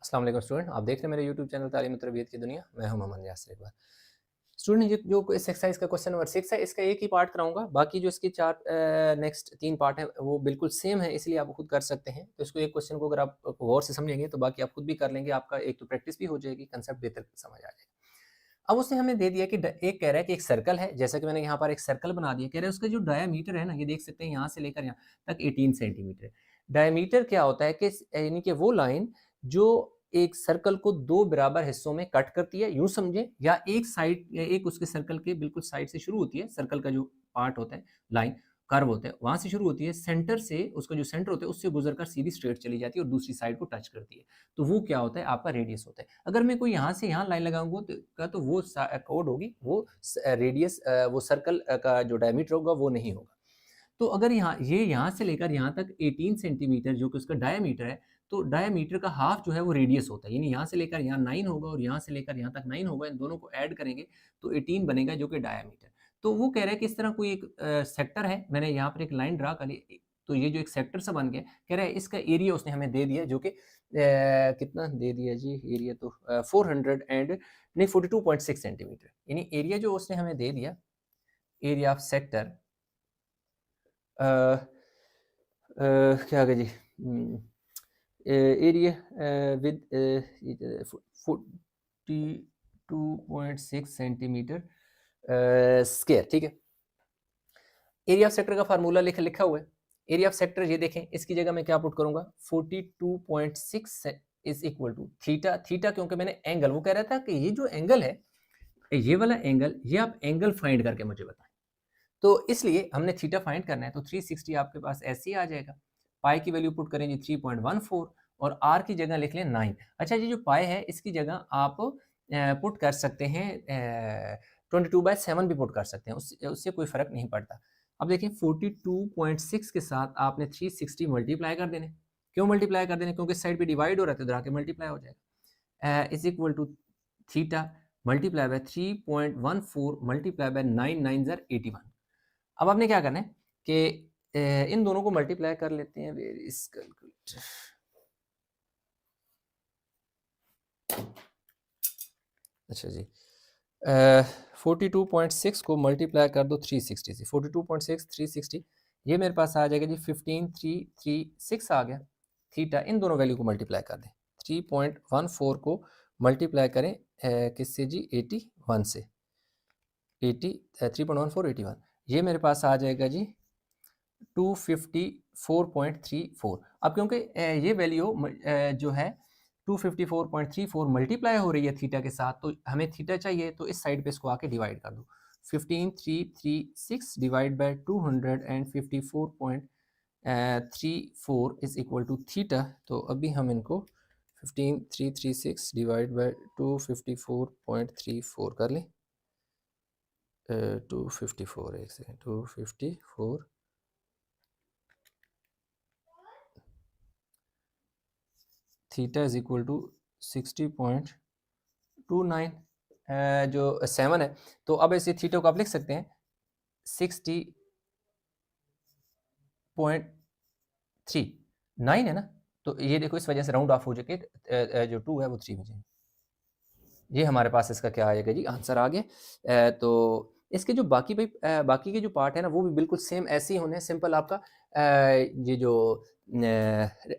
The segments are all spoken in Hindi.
अस्सलाम वालेकुम स्टूडेंट, आप देख रहे हैं मेरे यूट्यूब चैनल तालीम और तरबियत की दुनिया। मैं हूं मोहम्मद यासिर इकबाल। स्टूडेंट जो इस एक्सरसाइज का क्वेश्चन नंबर 6 है, इसका एक ही पार्ट कराऊंगा। बाकी जो इसके नेक्स्ट 3 पार्ट हैं वो बिल्कुल सेम है, इसलिए आप खुद कर सकते हैं। तो इसको एक क्वेश्चन को अगर आप गौर से समझेंगे तो बाकी आप खुद भी कर लेंगे। आपका एक तो प्रैक्टिस भी हो जाएगी, कंसेप्ट बेहतर समझ आ जाएगा। अब उसने हमें दे दिया कि एक कह रहा है कि एक सर्कल है, जैसा कि मैंने यहाँ पर एक सर्कल बना दिया। कह रहा है उसका जो डायामीटर है ना, ये देख सकते हैं यहाँ से लेकर यहाँ तक 18 सेंटीमीटर है। डायामीटर क्या होता है कि यानी कि वो लाइन जो एक सर्कल को 2 बराबर हिस्सों में कट करती है, यूँ समझें, या एक उसके सर्कल के बिल्कुल साइड से शुरू होती है। सर्कल का जो पार्ट होता है, लाइन, कर्व होता है, वहाँ से शुरू होती है। सेंटर से उसका जो सेंटर होता है उससे गुजरकर सीधी स्ट्रेट चली जाती है और दूसरी साइड को टच करती है। तो वो क्या होता है? आपका रेडियस होता है। अगर मैं कोई यहाँ से यहाँ लाइन लगाऊँगा तो वो कोड होगी, वो रेडियस, वो सर्कल का जो डायमीटर होगा वो नहीं होगा। तो अगर यहाँ से लेकर यहाँ तक 18 सेंटीमीटर जो कि उसका डायामीटर है, तो डायामीटर का हाफ जो है वो रेडियस होता है। यानी यहाँ से लेकर यहाँ 9 होगा और यहाँ से लेकर यहाँ तक 9 होगा। इन दोनों को ऐड करेंगे तो 18 बनेगा जो कि डायामीटर। तो वो कह रहा है कि इस तरह कोई एक सेक्टर है, मैंने यहाँ पर एक लाइन ड्रा कर ली। तो ये जो एक सेक्टर सा बन गया, कह रहा है इसका एरिया उसने हमें दे दिया, जो कि कितना दे दिया जी? एरिया तो 400 एंड नहीं 42.6 सेंटीमीटर। यानी एरिया जो उसने हमें दे दिया, एरिया ऑफ सेक्टर, क्या होगा जी? एरिया विद 42.6 सेंटीमीटर स्क्वायर, ठीक है। एरिया ऑफ सेक्टर का फार्मूला लिखा हुआ है। एरिया ऑफ सेक्टर ये देखें, इसकी जगह मैं क्या पुट करूंगा? 42.6 is equal to theta. Theta क्योंकि मैंने एंगल, वो कह रहा था कि ये जो एंगल है, ये वाला एंगल, ये आप एंगल फाइंड करके मुझे बताएं। तो इसलिए हमने थीटा फाइंड करना है। तो 360 आपके पास ऐसे ही आ जाएगा। पाई की वैल्यू पुट करें जी 3.14 और आर की जगह लिख लें 9। अच्छा, ये जो पाई है इसकी जगह आप पुट कर सकते हैं 22/7 भी पुट कर सकते हैं, उससे कोई फर्क नहीं पड़ता। अब देखिए 42.6 के साथ आपने 360 मल्टीप्लाई कर देने। क्यों मल्टीप्लाई कर देने? क्योंकि साइड पे डिवाइड हो रहा है तो इधर आके मल्टीप्लाई हो जाएगा। Is equal to theta multiply by 3.14 multiply by 9 9 ज़र 81। अब आपने क्या करना है कि इन दोनों को मल्टीप्लाई कर लेते हैं। Where is calculator? अच्छा जी, 42.6 को मल्टीप्लाई कर दो 360 से। 42.6 360, ये मेरे पास आ जाएगा जी 15336 आ गया। थीटा, इन दोनों वैल्यू को मल्टीप्लाई कर दें। 3.14 को मल्टीप्लाई करें किससे जी? 81 से। 3.14 81, ये मेरे पास आ जाएगा जी 254.34। अब क्योंकि ये वैल्यू जो है 254.34 मल्टीप्लाई हो रही है थीटा के साथ, तो हमें थीटा चाहिए, तो इस साइड पे इसको आके डिवाइड कर दो। 15336 divide by 254.34 is equal to theta. तो अभी हम इनको 15336 डिवाइड बाय 254.34 कर लें। 254, एक second, 254 theta is equal to 60.29 जो 7 है। तो अब इसे थीटा को आप लिख सकते हैं 60.39 है ना। तो ये देखो, इस वजह से राउंड ऑफ हो जाके जो 2 है वो 3 हो जाएगा। ये हमारे पास इसका क्या आएगा जी? आंसर आ गया। तो इसके जो बाकी बाकी के जो पार्ट है ना, वो भी बिल्कुल सेम ऐसे ही होने हैं। सिंपल आपका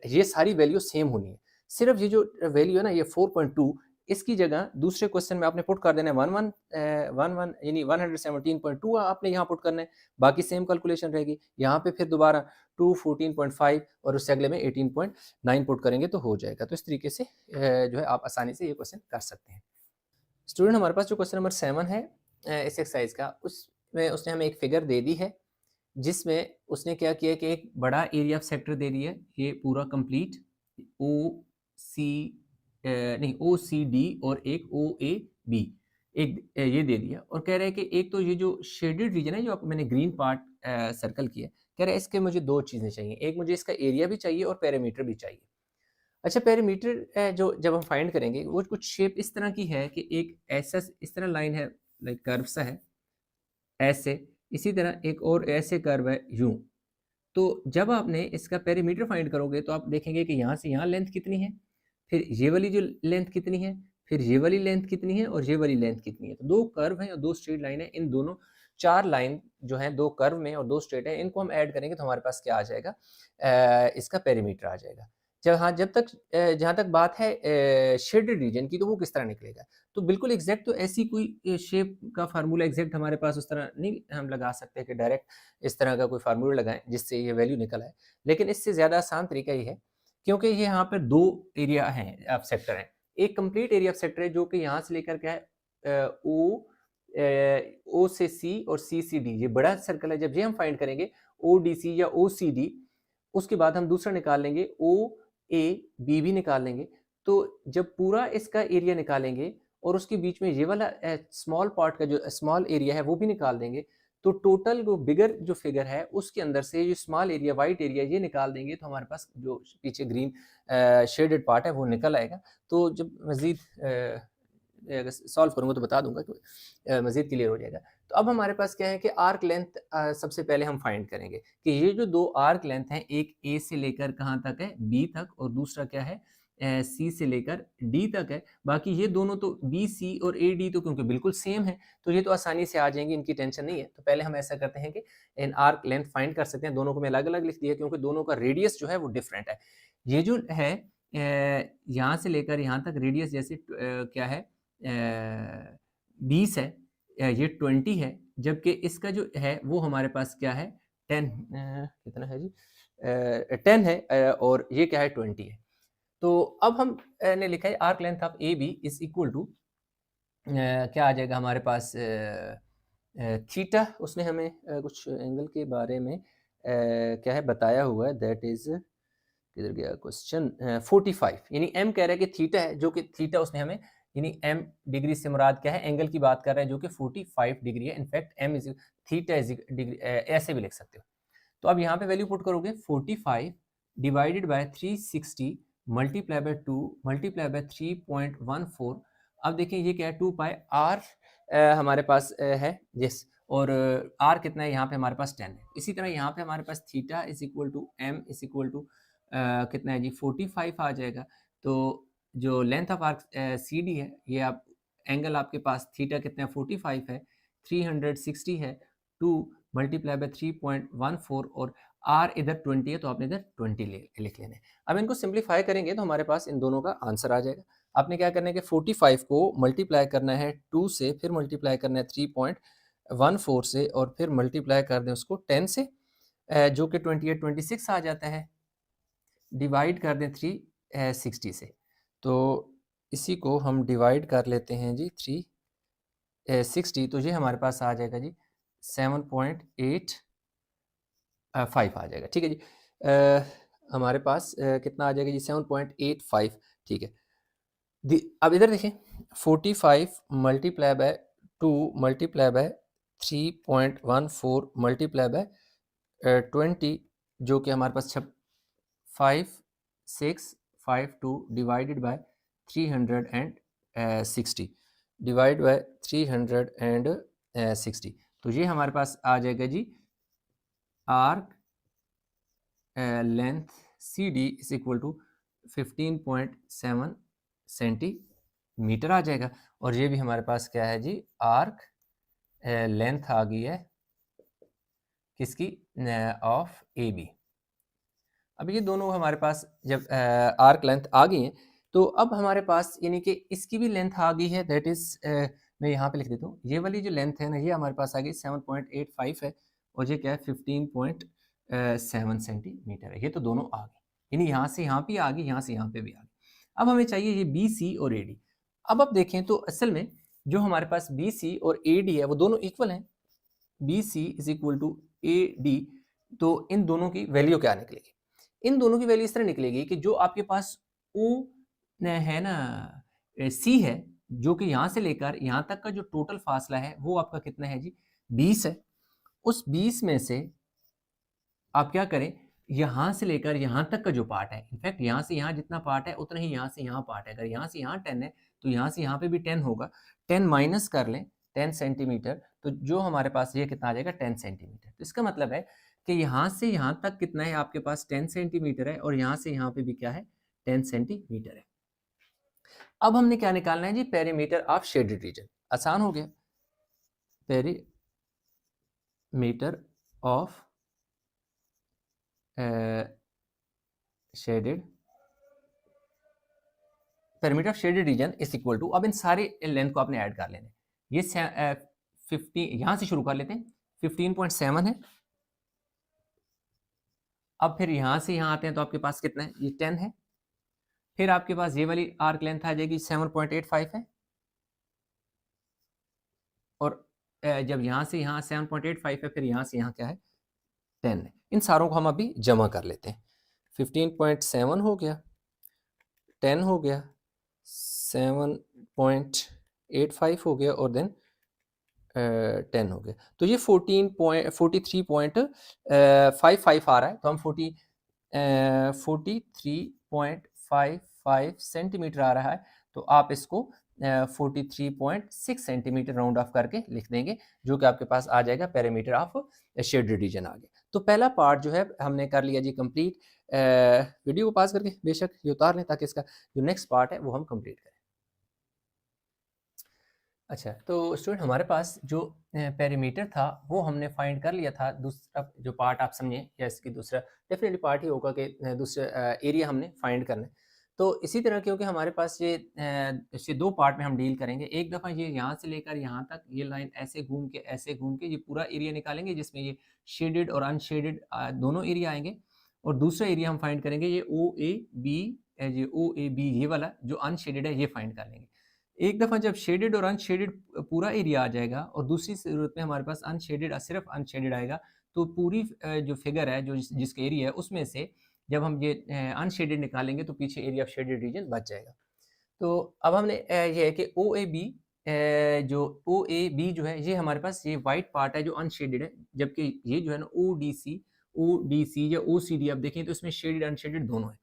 ये सारी वैल्यू सेम होनी है। सिर्फ ये जो वैल्यू है ना, ये 4.2, इसकी जगह दूसरे क्वेश्चन में आपने पुट कर देना है 11 यानी 117.2 आपने यहाँ पुट करना है। बाकी सेम कैलकुलेशन रहेगी। यहाँ पे फिर दोबारा 214.5 और उससे अगले में 18.9 पुट करेंगे तो हो जाएगा। तो इस तरीके से जो है आप आसानी से ये क्वेश्चन कर सकते हैं। स्टूडेंट, हमारे पास जो क्वेश्चन नंबर 7 है इस एक्सरसाइज का, उसमें उसने हमें एक फिगर दे दी है, जिसमें उसने क्या किया कि एक बड़ा एरिया ऑफ सेक्टर दे दिया है। ये पूरा कंप्लीट ओ सी नहीं ओ सी डी और एक ओ ए बी, एक ये दे दिया। और कह रहा है कि एक तो ये जो शेडेड रीजन है, जो आपको मैंने ग्रीन पार्ट सर्कल किया, कह रहा है इसके मुझे 2 चीज़ें चाहिए। एक मुझे इसका एरिया भी चाहिए और पैरामीटर भी चाहिए। अच्छा, पैरामीटर जो जब हम फाइंड करेंगे, वो कुछ शेप इस तरह की है कि एक ऐसा इस तरह लाइन है, लाइक कर्व सा है ऐसे, इसी तरह एक और ऐसे कर्व है यूं। तो जब आपने इसका पेरीमीटर फाइंड करोगे तो आप देखेंगे कि यहाँ से यहाँ लेंथ कितनी है, फिर ये वाली जो लेंथ कितनी है, फिर ये वाली लेंथ कितनी है और ये वाली लेंथ कितनी है। तो 2 कर्व हैं और 2 स्ट्रेट लाइन है, इन दोनों 4 लाइन जो है 2 कर्व में और 2 स्ट्रेट है, इनको हम ऐड करेंगे तो हमारे पास क्या आ जाएगा, इसका पेरीमीटर आ जाएगा। जब तक जहाँ तक बात है शेडेड रीजन की, तो वो किस तरह निकलेगा। तो बिल्कुल एग्जैक्ट तो ऐसी कोई शेप का फार्मूला एग्जैक्ट हमारे पास उस तरह नहीं हम लगा सकते कि डायरेक्ट इस तरह का कोई फार्मूला लगाएं जिससे ये वैल्यू निकल आए, लेकिन इससे ज़्यादा आसान तरीका ये है, क्योंकि ये यहाँ पर 2 एरिया हैं ऑफ सेक्टर हैं। एक कंप्लीट एरिया ऑफ सेक्टर है जो कि यहाँ से लेकर क्या है ओ से सी और सी से डी, ये बड़ा सर्कल है। जब ये हम फाइंड करेंगे ओ डी सी या ओ सी डी, उसके बाद हम दूसरा निकाल लेंगे ओ ए बी भी निकाल लेंगे। तो जब पूरा इसका एरिया निकालेंगे और उसके बीच में ये वाला स्मॉल पार्ट का जो स्मॉल एरिया है वो भी निकाल देंगे, तो टोटल जो बिगर जो फिगर है उसके अंदर से जो स्मॉल एरिया वाइट एरिया ये निकाल देंगे, तो हमारे पास जो पीछे ग्रीन शेडेड पार्ट है वो निकल आएगा। तो जब मज़ीद अगर सॉल्व करूँगा तो बता दूंगा कि मज़ीद क्लियर हो जाएगा। तो अब हमारे पास क्या है कि आर्क लेंथ सबसे पहले हम फाइंड करेंगे कि ये जो 2 आर्क लेंथ हैं, एक ए से लेकर कहाँ तक है, बी तक, और दूसरा क्या है सी से लेकर डी तक है। बाकी ये दोनों तो बी सी और ए डी तो क्योंकि बिल्कुल सेम है, तो ये तो आसानी से आ जाएंगे, इनकी टेंशन नहीं है। तो पहले हम ऐसा करते हैं कि इन आर्क लेंथ फाइंड कर सकते हैं। दोनों को मैं अलग अलग लिख दिया क्योंकि दोनों का रेडियस जो है वो डिफरेंट है। ये जो है यहाँ से लेकर यहाँ तक रेडियस जैसे क्या है 20 है, ये 20 है, जबकि इसका जो है वो हमारे पास क्या है 10 कितना है जी 10 है, और ये क्या है 20 है। तो अब हम ने लिखा है arc length of A B is equal to क्या आ जाएगा हमारे पास थीटा। उसने हमें कुछ एंगल के बारे में क्या है बताया हुआ है, दैट इज किधर गया क्वेश्चन 45, यानी एम कह रहा है कि थीटा है, जो कि थीटा उसने हमें यानी एम डिग्री से मुराद क्या है, एंगल की बात कर रहा है जो कि 45 डिग्री है। In fact M is theta is degree, ऐसे भी लिख सकते हो। तो अब यहाँ पे वैल्यू पुट करोगे 45 divided by 360 multiply by 2 multiply by 3.14। अब देखिए ये क्या है 2 पाई आर हमारे पास है जिस, और आर कितना है यहाँ पे हमारे पास 10 है। इसी तरह यहाँ पे हमारे पास theta is equal to M is equal to कितना है जी 45 आ जाएगा। तो जो length of arc C D है, ये आप एंगल आपके पास थीटा कितना है 45 है, 360 है, 2 मल्टीप्लाई बाय 3.14 और आर इधर 20 है तो आपने इधर 20 लिख लेना है। अब इनको सिंप्लीफाई करेंगे तो हमारे पास इन दोनों का आंसर आ जाएगा। आपने क्या करना है कि 45 को मल्टीप्लाई करना है 2 से, फिर मल्टीप्लाई करना है 3.14 से, और फिर मल्टीप्लाई कर दें उसको 10 से, जो कि 28 26 आ जाता है, डिवाइड कर दें 360 से। तो इसी को हम डिवाइड कर लेते हैं जी 360, तो ये हमारे पास आ जाएगा जी 7.85 आ जाएगा। ठीक है जी, हमारे पास कितना आ जाएगा जी 7.85। ठीक है, अब इधर देखिए 45 multiply by 2 multiply by 3.14 multiply by 20, जो कि हमारे पास 5652 डिवाइडेड बाय 360 डिवाइड बाय 360। तो ये हमारे पास आ जाएगा जी arc length C D is equal to 15.7 centimetre आ जाएगा। और ये भी हमारे पास क्या है जी आर्क लेंथ आ गई है किसकी, ऑफ ए बी। अब ये दोनों हमारे पास जब आर्क लेंथ आ गई हैं, तो अब हमारे पास यानी कि इसकी भी लेंथ आ गई है, दैट इज मैं यहाँ पे लिख देता हूँ, ये वाली जो लेंथ है ना ये हमारे पास आ गई 7.85 है, और ये क्या है 15.7 सेंटीमीटर है। ये तो दोनों आ गई, यानी यहाँ से यहाँ पे आ गई, यहाँ से यहाँ पे भी आ गई। अब हमें चाहिए ये बी सी और ए डी। अब आप देखें तो असल में जो हमारे पास बी सी और ए डी है वो दोनों इक्वल हैं, B C is equal to A D. तो इन दोनों की वैल्यू क्या निकलेगी, इन दोनों की वैल्यू इस तरह निकलेगी कि जो आपके पास ओ है ना सी है, जो कि यहाँ से लेकर यहाँ तक का जो टोटल फासला है वो आपका कितना है जी 20 है। उस 20 में से आप क्या करें, यहाँ से लेकर यहाँ तक का जो पार्ट है, इनफैक्ट यहाँ से यहाँ जितना पार्ट है उतना ही यहाँ से यहाँ पार्ट है। अगर यहाँ से यहाँ 10 है तो यहाँ से यहाँ पे भी 10 होगा, 10 माइनस कर लें 10 सेंटीमीटर, तो जो हमारे पास ये कितना आ जाएगा 10 सेंटीमीटर। तो इसका मतलब है कि यहाँ से यहाँ तक कितना है आपके पास 10 सेंटीमीटर है, और यहाँ से यहाँ पे भी क्या है 10 सेंटीमीटर है। अब हमने क्या निकालना है जी, पेरीमीटर ऑफ शेडेड रीजन। आसान हो गया, perimeter of shaded perimeter of shaded region is equal to, अब इन सारे लेंथ को आपने ऐड कर लेने। ये 50 यहां से शुरू कर लेते हैं, 15.7 है। अब फिर यहां से यहां आते हैं तो आपके पास कितना है, ये 10 है। फिर आपके पास ये वाली आर्क लेंथ आ जाएगी 7.85 है, और जब यहां से यहां 7.85 है, फिर यहां से यहां क्या है, 10 है। इन सारों को हम अभी जमा कर लेते हैं। 15.7 हो गया, 10 हो गया, 7.85 हो गया, और देन 10 हो गया। तो ये 43.55 आ रहा है। तो हम 43.55 सेंटीमीटर आ रहा है। तो आप इसको 43.6 सेंटीमीटर राउंड ऑफ करके लिख देंगे, जो कि आपके पास आ जाएगा पेरीमीटर ऑफ शेडेड रीजन आ गया। तो पहला पार्ट जो है हमने कर लिया जी कंप्लीट। वीडियो को पास करके बेशक ये उतार लें, ताकि इसका जो नेक्स्ट पार्ट है वो हम कंप्लीट करें। अच्छा, तो स्टूडेंट हमारे पास जो पेरीमीटर था वो हमने फाइंड कर लिया था। दूसरा जो पार्ट आप समझें, या इसकी दूसरा डेफिनेटली पार्ट ही होगा कि दूसरा एरिया हमने फाइंड करना है। तो इसी तरह क्योंकि हमारे पास ये इसे दो पार्ट में हम डील करेंगे। एक दफ़ा ये यहाँ से लेकर यहाँ तक ये लाइन ऐसे घूम के ये पूरा एरिया निकालेंगे, जिसमें ये शेडेड और अनशेडेड दोनों एरिया आएंगे। और दूसरा एरिया हम फाइंड करेंगे ये OAB ये वाला जो अनशेडेड है, ये फाइंड कर लेंगे। एक दफ़ा जब शेडेड और अनशेडेड पूरा एरिया आ जाएगा, और दूसरी सूरत में हमारे पास अनशेडेड सिर्फ अनशेडेड आएगा, तो पूरी जो फिगर है, जो जिसका एरिया है, उसमें से जब हम ये अनशेडेड निकालेंगे तो पीछे एरिया ऑफ शेडेड रीजन बच जाएगा। तो अब हमने ये है कि ओ ए बी जो है, ये हमारे पास ये वाइट पार्ट है जो अनशेडेड है, जबकि ये जो है ना ओ डी सी या ओ सी डी, आप देखें तो इसमें शेडेड अनशेडेड दोनों है।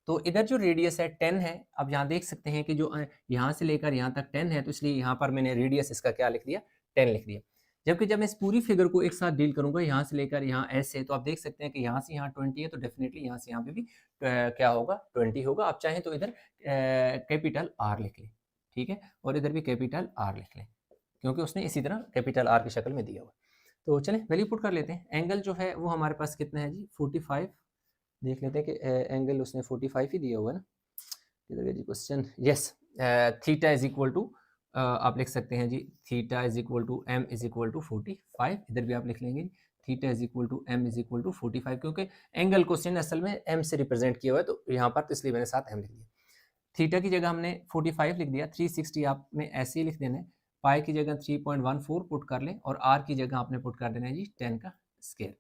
तो इधर जो रेडियस है 10 है। अब यहाँ देख सकते हैं कि जो यहाँ से लेकर यहाँ तक 10 है, तो इसलिए यहाँ पर मैंने रेडियस इसका क्या लिख दिया, 10 लिख दिया। जबकि जब मैं इस पूरी फिगर को एक साथ डील करूंगा, यहाँ से लेकर यहाँ ऐसे, तो आप देख सकते हैं कि यहाँ से यहाँ 20 है, तो डेफिनेटली यहाँ से यहाँ पे भी क्या होगा, 20 होगा। आप चाहें तो इधर कैपिटल आर लिख लें, ठीक है, और इधर भी कैपिटल आर लिख लें, क्योंकि उसने इसी तरह कैपिटल आर की शक्ल में दिया हुआ। तो चलें वैल्यू पुट कर लेते हैं। एंगल जो है वो हमारे पास कितना है जी, 45। देख लेते हैं कि एंगल उसने 45 ही दिया हुआ है ना, किधर गया जी question. Yes, theta is equal to, आप लिख सकते हैं जी, theta is equal to M is equal to 45। इधर भी आप लिख लेंगे theta is equal to M is equal to 45, क्योंकि एंगल क्वेश्चन असल में एम से रिप्रेजेंट किया हुआ है, तो यहाँ पर तो इसलिए मैंने साथ एम लिख दिया। थीटा की जगह हमने 45 लिख दिया, 360 आपने ऐसे ही लिख देना है। पाई की जगह 3.14 पुट कर लें, और आर की जगह आपने पुट कर देना है जी 10 का स्क्वायर।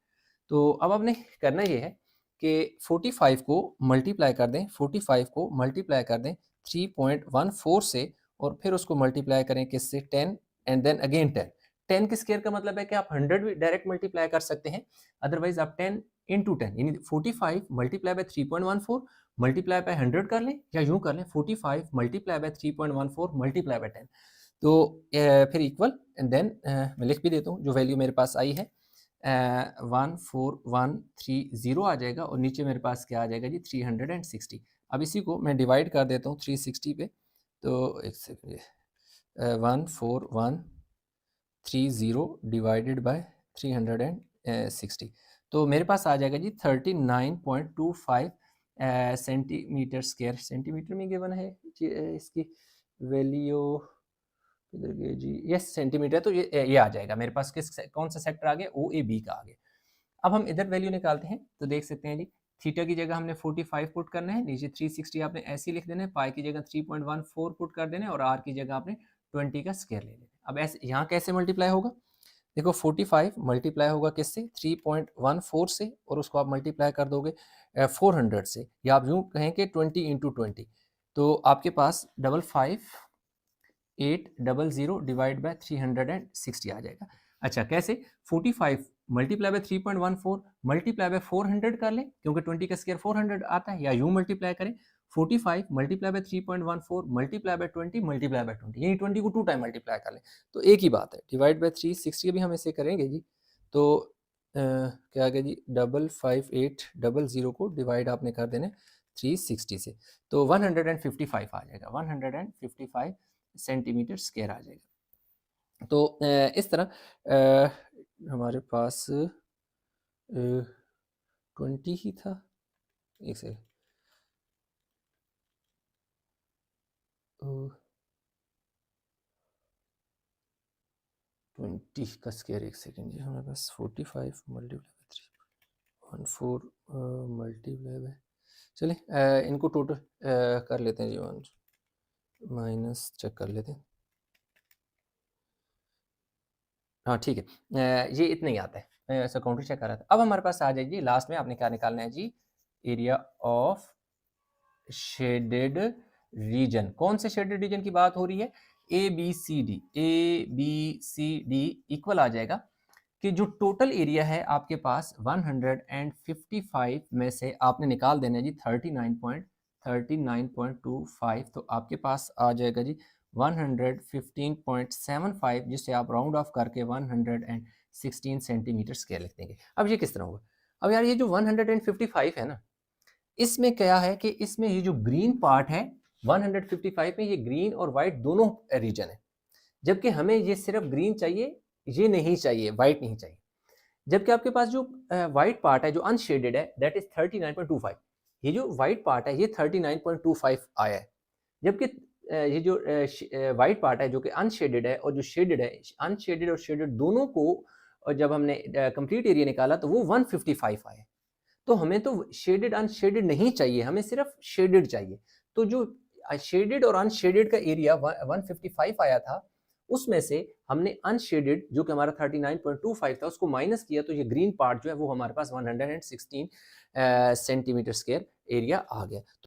तो अब आपने करना ये है कि 45 को मल्टीप्लाई कर दें, 45 को मल्टीप्लाई कर दें 3.14 से, और फिर उसको मल्टीप्लाई करें किससे, 10, एंड देन अगेन 10। 10 के स्क्वायर का मतलब है कि आप 100 भी डायरेक्ट मल्टीप्लाई कर सकते हैं, अदरवाइज आप 10 इंटू 10 यानी 45 मल्टीप्लाई बाय 3.14 मल्टीप्लाई बाय 100 कर लें, या यूं कर लें 45 मल्टीप्लाई बाय 3.14 मल्टीप्लाई बाय 10। तो फिर इक्वल, एंड देन मैं लिख भी देता हूँ जो वैल्यू मेरे पास आई है, 14130 आ जाएगा, और नीचे मेरे पास क्या आ जाएगा जी, 360। अब इसी को मैं डिवाइड कर देता हूँ 360 पे। तो एक सेकेंड, 14130 डिवाइडेड बाय 360, तो मेरे पास आ जाएगा जी 39.25 सेंटीमीटर स्क्वायर। सेंटीमीटर में गिवन है जी, इसकी वैल्यू किधर गई जी, यस सेंटीमीटर। तो ये आ जाएगा मेरे पास, कौन सा सेक्टर आ गया, ओ ए बी का आ गया। अब हम इधर वैल्यू निकालते हैं, तो देख सकते हैं जी, थीटा की जगह हमने 45 पुट करना है, नीचे 360 आपने ऐसे ही लिख देना है, पाई की जगह 3.14 पुट कर देना है, और आर की जगह आपने 20 का स्क्वायर ले लेना है। अब ऐसे यहाँ कैसे मल्टीप्लाई होगा, देखो 45 मल्टीप्लाई होगा किससे, 3.14 से, और उसको आप मल्टीप्लाई कर दोगे 400 से, या आप यूँ कहें कि 20 इंटू 20, तो आपके पास 55800 डिवाइड बाय 360 आ जाएगा। अच्छा कैसे, 45 मल्टीप्लाई बाय 3.14 मल्टीप्लाई बाय 400 कर लें, क्योंकि 20 का स्क्वायर 400 आता है, या यूं मल्टीप्लाई करें 45 multiply by 3.14 multiply by 20 multiply by 20, यानी 20 को 2 टाइम मल्टीप्लाई कर लें, तो एक ही बात है। डिवाइड बाय 360 भी हम ऐसे करेंगे जी, तो क्या आ गया जी, 55800 को डिवाइड आपने कर देना 360 से, तो 155 आ जाएगा, 155 सेंटीमीटर स्क्वायर आ जाएगा। तो इस तरह हमारे पास 20 ही था, एक से 20 का स्क्वायर, एक सेकेंड जी, हमारे पास 45 मल्टीप्लाई 14 मल्टीप्लाई बाय, चलिए इनको टोटल कर लेते हैं जी, 1 माइनस चेक कर लेते हैं। हाँ ठीक है, ये इतना ही आता है, मैं ऐसा काउंटर चेक कर रहा था। अब हमारे पास आ जाएगी लास्ट में, आपने क्या निकालना है जी, एरिया ऑफ शेडेड रीजन। कौन से शेडेड रीजन की बात हो रही है, A B C D, A B C D equal आ जाएगा कि जो टोटल एरिया है आपके पास 155 में से आपने निकाल देना है जी 39.25, तो आपके पास आ जाएगा जी 115.75, जिससे आप राउंड ऑफ करके 116 सेंटीमीटर स्क्वायर लिख देंगे। अब ये किस तरह होगा, अब यार ये जो 155 है ना, इसमें क्या है कि इसमें ये जो ग्रीन पार्ट है 155 में, ये ग्रीन और वाइट दोनों रीजन है, जबकि हमें ये सिर्फ ग्रीन चाहिए, ये नहीं चाहिए, वाइट नहीं चाहिए। जबकि आपके पास जो वाइट पार्ट है जो अनशेडेड है, दैट इज 39.25, ये जो वाइट पार्ट है ये 39.25 आया है, जबकि ये जो वाइट पार्ट है जो कि अनशेडेड है और जो शेडेड है, अनशेडेड और शेडेड दोनों को जब हमने कंप्लीट एरिया निकाला तो वो 155 आया। तो हमें तो शेडेड अनशेडेड नहीं चाहिए, हमें सिर्फ शेडेड चाहिए। तो जो शेडेड और अनशेडेड का एरिया 155 आया था, उसमें से हमने अनशेडेड जो कि हमारा 39.25 था उसको माइनस किया, तो ये ग्रीन पार्ट जो है वो हमारे पास 116 सेंटीमीटर स्क्वायर एरिया आ गया।